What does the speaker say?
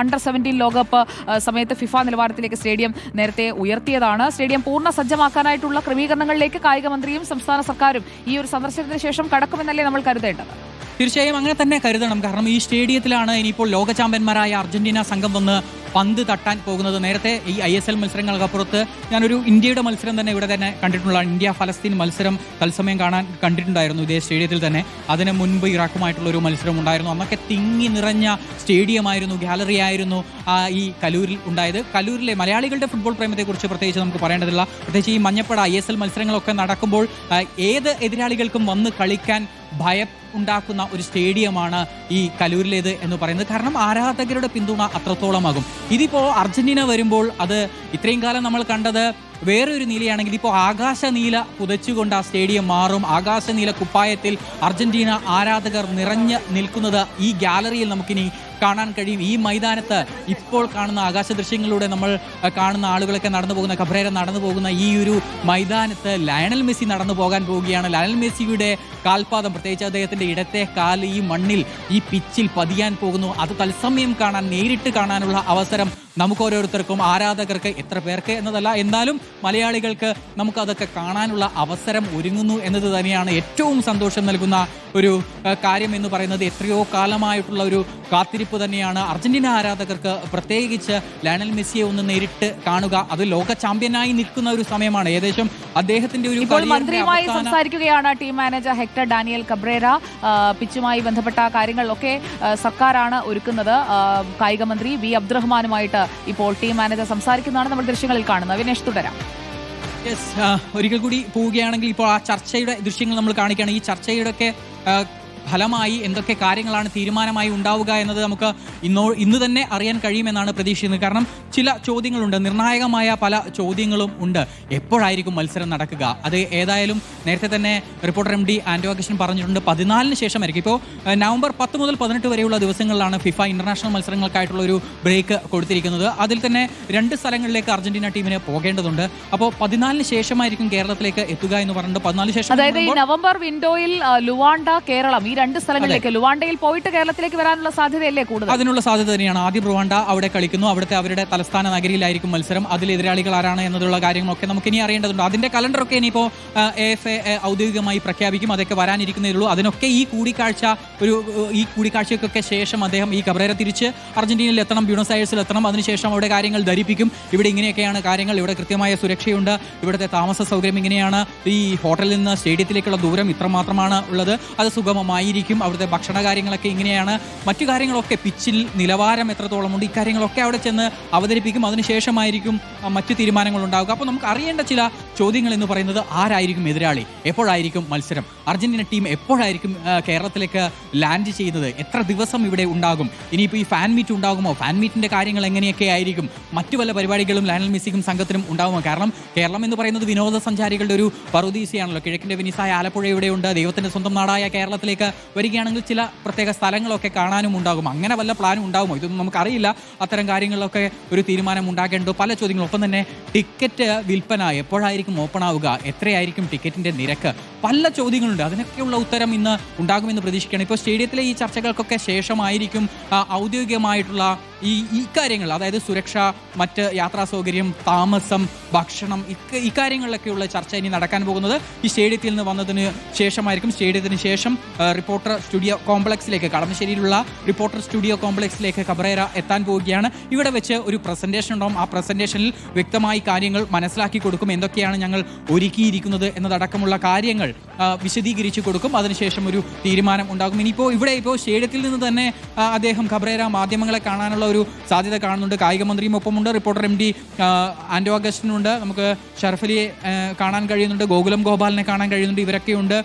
അണ്ടർ-17 ലോകകപ്പ് സമയത്ത് ഫിഫ നിലവാരത്തിലേക്ക് സ്റ്റേഡിയം നേരത്തെ ഉയർത്തിയതാണ്. സ്റ്റേഡിയം പൂർണ്ണ സജ്ജമാക്കാനായിട്ടുള്ള ക്രമീകരണങ്ങളിലേക്ക് കായിക മന്ത്രിയും സംസ്ഥാന സർക്കാരും ഈ ഒരു സന്ദർശനത്തിന് ശേഷം കടക്കുമെന്നല്ലേ നമ്മൾ കരുതേണ്ടത്? തീർച്ചയായും അങ്ങനെ തന്നെ കരുതണം. കാരണം ഈ സ്റ്റേഡിയത്തിലാണ് ഇനിയിപ്പോൾ ലോക ചാമ്പ്യന്മാരായ അർജന്റീന സംഘം വന്ന് പന്ത് തട്ടാൻ പോകുന്നത്. നേരത്തെ ഈ ISL മത്സരങ്ങൾക്കപ്പുറത്ത് ഞാനൊരു ഇന്ത്യയുടെ മത്സരം തന്നെ ഇവിടെ തന്നെ കണ്ടിട്ടുള്ള ഇന്ത്യ ഫലസ്തീൻ മത്സരം തത്സമയം കണ്ടിട്ടുണ്ടായിരുന്നു ഇതേ സ്റ്റേഡിയത്തിൽ തന്നെ. അതിന് മുൻപ് ഇറാഖുമായിട്ടുള്ള ഒരു മത്സരം ഉണ്ടായിരുന്നു. അന്നൊക്കെ തിങ്ങി നിറഞ്ഞ സ്റ്റേഡിയമായിരുന്നു, ഗാലറി ആയിരുന്നു ഈ കലൂരിൽ ഉണ്ടായത്. കലൂരിലെ മലയാളികളുടെ ഫുട്ബോൾ പ്രേമത്തെക്കുറിച്ച് പ്രത്യേകിച്ച് നമുക്ക് പറയേണ്ടതില്ല. പ്രത്യേകിച്ച് ഈ മഞ്ഞപ്പട ISL മത്സരങ്ങളൊക്കെ നടക്കുമ്പോൾ ഏത് എതിരാളികൾക്കും വന്ന് കളിക്കാൻ ഭയം ഉണ്ടാക്കുന്ന ഒരു സ്റ്റേഡിയമാണ് ഈ കലൂരിലേത് എന്ന് പറയുന്നത്. കാരണം ആരാധകരുടെ പിന്തുണ അത്രത്തോളമാകും. ഇതിപ്പോൾ അർജന്റീന വരുമ്പോൾ അത് ഇത്രയും കാലം നമ്മൾ കണ്ടത് വേറൊരു നീലയാണെങ്കിൽ ഇപ്പോൾ ആകാശനീല പുതച്ചുകൊണ്ട് ആ സ്റ്റേഡിയം മാറും. ആകാശനീല കുപ്പായത്തിൽ അർജന്റീന ആരാധകർ നിറഞ്ഞ് നിൽക്കുന്നത് ഈ ഗാലറിയിൽ നമുക്കിനി കാണാൻ കഴിയും. ഈ മൈതാനത്ത് ഇപ്പോൾ കാണുന്ന ആകാശ ദൃശ്യങ്ങളിലൂടെ നമ്മൾ കാണുന്ന ആളുകളൊക്കെ നടന്നു പോകുന്ന, കബ്രേര നടന്നു പോകുന്ന ഈ ഒരു മൈതാനത്ത് ലയണൽ മെസ്സി നടന്നു പോകാൻ പോവുകയാണ്. ലയണൽ മെസ്സിയുടെ കാൽപാദം, പ്രത്യേകിച്ച് അദ്ദേഹത്തിൻ്റെ ഇടത്തെ കാല് ഈ മണ്ണിൽ, ഈ പിച്ചിൽ പതിയാൻ പോകുന്നു. അത് തത്സമയം കാണാൻ, നേരിട്ട് കാണാനുള്ള അവസരം നമുക്ക് ഓരോരുത്തർക്കും, ആരാധകർക്ക്, എത്ര പേർക്ക് എന്നതല്ല, എന്നാലും മലയാളികൾക്ക് നമുക്കതൊക്കെ കാണാനുള്ള അവസരം ഒരുങ്ങുന്നു എന്നത് തന്നെയാണ് ഏറ്റവും സന്തോഷം നൽകുന്ന ഒരു കാര്യം എന്ന് പറയുന്നത്. എത്രയോ കാലമായിട്ടുള്ള ഒരു കാത്തിരിപ്പ് തന്നെയാണ് അർജന്റീന ആരാധകർക്ക്. പ്രത്യേകിച്ച് ലയണൽ മെസ്സിയെ ഒന്ന് നേരിട്ട് കാണുക, അത് ലോക ചാമ്പ്യനായി നിൽക്കുന്ന ഒരു സമയമാണ്. ഏകദേശം അദ്ദേഹത്തിന്റെ ഒരു മന്ത്രിയുമായി സംസാരിക്കുകയാണ് team manager Hector Daniel Cabrera. പിച്ചുമായി ബന്ധപ്പെട്ട കാര്യങ്ങളിലൊക്കെ സർക്കാരാണ് ഒരുക്കുന്നത്. കായിക മന്ത്രി വി അബ്ദുറഹ്മാനുമായിട്ട് ഇപ്പോൾ ടീം മാനേജർ സംസാരിക്കുന്നതാണ് നമ്മൾ ദൃശ്യങ്ങളിൽ കാണുന്നത്. വിനേഷ്, തുടരാം. ഒരിക്കൽ കൂടി പോവുകയാണെങ്കിൽ ഇപ്പോൾ ആ ചർച്ചയുടെ ദൃശ്യങ്ങൾ നമ്മൾ കാണിക്കുകയാണ്. ഈ ചർച്ചയുടെ ഫലമായി എന്തൊക്കെ കാര്യങ്ങളാണ് തീരുമാനമായി ഉണ്ടാവുക എന്നത് നമുക്ക് ഇന്ന് തന്നെ അറിയാൻ കഴിയുമെന്നാണ് പ്രതീക്ഷിക്കുന്നത്. കാരണം ചില ചോദ്യങ്ങളുണ്ട്, നിർണായകമായ പല ചോദ്യങ്ങളും ഉണ്ട്. എപ്പോഴായിരിക്കും മത്സരം നടക്കുക? അത് ഏതായാലും നേരത്തെ തന്നെ റിപ്പോർട്ടർ MD ആൻഡോ അഗസ്റ്റിൻ പറഞ്ഞിട്ടുണ്ട്, 14-ന് ശേഷമായിരിക്കും. ഇപ്പോൾ നവംബർ 10 മുതൽ 18 വരെയുള്ള ദിവസങ്ങളിലാണ് ഫിഫ ഇന്റർനാഷണൽ മത്സരങ്ങൾക്കായിട്ടുള്ള ഒരു ബ്രേക്ക് കൊടുത്തിരിക്കുന്നത്. അതിൽ തന്നെ 2 സ്ഥലങ്ങളിലേക്ക് അർജന്റീന ടീമിന് പോകേണ്ടതുണ്ട്. അപ്പോൾ 14-ന് ശേഷമായിരിക്കും കേരളത്തിലേക്ക് എത്തുക എന്ന് പറഞ്ഞിട്ട് 14 ശേഷം, അതായത് ഈ നവംബർ വിൻഡോയിൽ ലുവാണ്ട, കേരളം, ഈ 2 സ്ഥലങ്ങളിലേക്ക്, ലുവാണ്ടയിൽ പോയിട്ട് കേരളത്തിലേക്ക് വരാനുള്ള സാധ്യതയല്ലേ കൂടുതൽ? അതിനുള്ള സാധ്യത തന്നെയാണ്. ആദ്യം റുവാണ്ട അവിടെ കളിക്കുന്നു, അവിടുത്തെ അവരുടെ തലസ്ഥാന നഗരിയിലായിരിക്കും മത്സരം. അതിൽ എതിരാളികൾ ആരാണ് എന്നതുള്ള കാര്യങ്ങളൊക്കെ നമുക്ക് ഇനി അറിയേണ്ടതുണ്ട്. അതിന്റെ കലണ്ടറൊക്കെ ഇനിയിപ്പോൾ AFA ഔദ്യോഗികമായി പ്രഖ്യാപിക്കും. അതൊക്കെ വരാനിരിക്കുന്നേ ഉള്ളൂ. അതിനൊക്കെ ഈ കൂടിക്കാഴ്ചയ്ക്കൊക്കെ ശേഷം അദ്ദേഹം, ഈ കബ്രേര, തിരിച്ച് അർജന്റീനയിൽ എത്തണം, ബ്യൂണസ് അയേഴ്സിൽ എത്തണം. അതിനുശേഷം അവിടെ കാര്യങ്ങൾ ധരിപ്പിക്കും. ഇവിടെ ഇങ്ങനെയൊക്കെയാണ് കാര്യങ്ങൾ, ഇവിടെ കൃത്യമായ സുരക്ഷയുണ്ട്, ഇവിടുത്തെ താമസ സൗകര്യം ഇങ്ങനെയാണ്, ഈ ഹോട്ടലിൽ നിന്ന് സ്റ്റേഡിയത്തിലേക്കുള്ള ദൂരം ഇത്രമാത്രമാണ് ഉള്ളത്, അത് സുഗമമായിരിക്കും, അവിടുത്തെ ഭക്ഷണ കാര്യങ്ങളൊക്കെ ഇങ്ങനെയാണ്, മറ്റു കാര്യങ്ങളൊക്കെ, പിച്ചിൽ നിലവാരം എത്രത്തോളമുണ്ട്, ഇക്കാര്യങ്ങളൊക്കെ അവിടെ ചെന്ന് അവതരിപ്പിക്കും. അതിനുശേഷമായിരിക്കും മറ്റു തീരുമാനങ്ങൾ ഉണ്ടാവുക. അപ്പോൾ നമുക്ക് അറിയേണ്ട ചില ചോദ്യങ്ങൾ എന്ന് പറയുന്നത്, ആരായിരിക്കും എതിരാളി, എപ്പോഴായിരിക്കും മത്സരം, അർജന്റീന ടീം എപ്പോഴായിരിക്കും കേരളത്തിലേക്ക് ലാൻഡ് ചെയ്യുന്നത്, എത്ര ദിവസം ഇവിടെ ഉണ്ടാകും, ഇനിയിപ്പോൾ ഈ ഫാൻ മീറ്റ് ഉണ്ടാകുമോ, ഫാൻ മീറ്റിൻ്റെ കാര്യങ്ങൾ എങ്ങനെയൊക്കെ ആയിരിക്കും, മറ്റു പല പരിപാടികളും ലയണൽ മെസ്സിക്കും സംഘത്തിനും ഉണ്ടാകുമോ? കാരണം കേരളം എന്ന് പറയുന്നത് വിനോദസഞ്ചാരികളുടെ ഒരു പറുദീസയാണല്ലോ. കിഴക്കിൻ്റെ വെനീസായ ആലപ്പുഴ ഇവിടെയുണ്ട്. ദൈവത്തിൻ്റെ സ്വന്തം നാടായ കേരളത്തിലേക്ക് വരികയാണെങ്കിൽ ചില പ്രത്യേക സ്ഥലങ്ങളൊക്കെ കാണാനും ഉണ്ടാകും. അങ്ങനെ വല്ല പ്ലാനും ഉണ്ടാകുമോ? ഇതൊന്നും നമുക്കറിയില്ല. അത്തരം കാര്യങ്ങളിലൊക്കെ ഒരു തീരുമാനം ഉണ്ടാക്കേണ്ടത്. പല ചോദ്യങ്ങളും. ഒപ്പം തന്നെ ടിക്കറ്റ് വിൽപ്പന എപ്പോഴായിരിക്കും ഓപ്പൺ ആവുക, എത്രയായിരിക്കും ടിക്കറ്റിൻ്റെ നിരക്ക്, പല ചോദ്യങ്ങളുണ്ട്. അതിനൊക്കെയുള്ള ഉത്തരം ഇന്ന് ഉണ്ടാകുമെന്ന് പ്രതീക്ഷിക്കുകയാണ്. ഇപ്പോൾ സ്റ്റേഡിയത്തിലെ ഈ ചർച്ചകൾക്കൊക്കെ ശേഷമായിരിക്കും ഔദ്യോഗികമായിട്ടുള്ള ഈ കാര്യങ്ങൾ, അതായത് സുരക്ഷ, മറ്റ് യാത്രാ സൗകര്യം, താമസം, ഭക്ഷണം, ഇക്കാര്യങ്ങളിലൊക്കെയുള്ള ചർച്ച ഇനി നടക്കാൻ പോകുന്നത് ഈ സ്റ്റേഡിയത്തിൽ നിന്ന് വന്നതിന് ശേഷമായിരിക്കും. സ്റ്റേഡിയത്തിന് ശേഷം റിപ്പോർട്ടർ സ്റ്റുഡിയോ കോംപ്ലക്സിലേക്ക്, കളമശ്ശേരിയിലുള്ള റിപ്പോർട്ടർ സ്റ്റുഡിയോ കോംപ്ലക്സിലേക്ക് കബ്രേര എത്താൻ പോവുകയാണ്. ഇവിടെ വെച്ച് ഒരു പ്രസന്റേഷൻ ഉണ്ടാവും. ആ പ്രസന്റേഷനിൽ വ്യക്തമായി കാര്യങ്ങൾ മനസ്സിലാക്കി കൊടുക്കും. എന്തൊക്കെയാണ് ഞങ്ങൾ ഒരുക്കിയിരിക്കുന്നത് എന്നതടക്കമുള്ള കാര്യങ്ങൾ വിശദീകരിച്ചു കൊടുക്കും. അതിനുശേഷം ഒരു തീരുമാനം ഉണ്ടാകും. ഇനിയിപ്പോൾ ഇപ്പോൾ സ്റ്റേഡിയത്തിൽ നിന്ന് തന്നെ അദ്ദേഹം കബ്രേര മാധ്യമങ്ങളെ കാണാനുള്ള ഒരു സാധ്യത കാണുന്നുണ്ട്. കായിക മന്ത്രിയും ഒപ്പമുണ്ട്, റിപ്പോർട്ടർ MD ആൻഡോ അഗസ്റ്റിനുണ്ട്, നമുക്ക് ഷറഫലിയെ കാണാൻ കഴിയുന്നുണ്ട്, ഗോകുലം ഗോപാലിനെ കാണാൻ കഴിയുന്നുണ്ട്. ഇവരൊക്കെയുണ്ട്.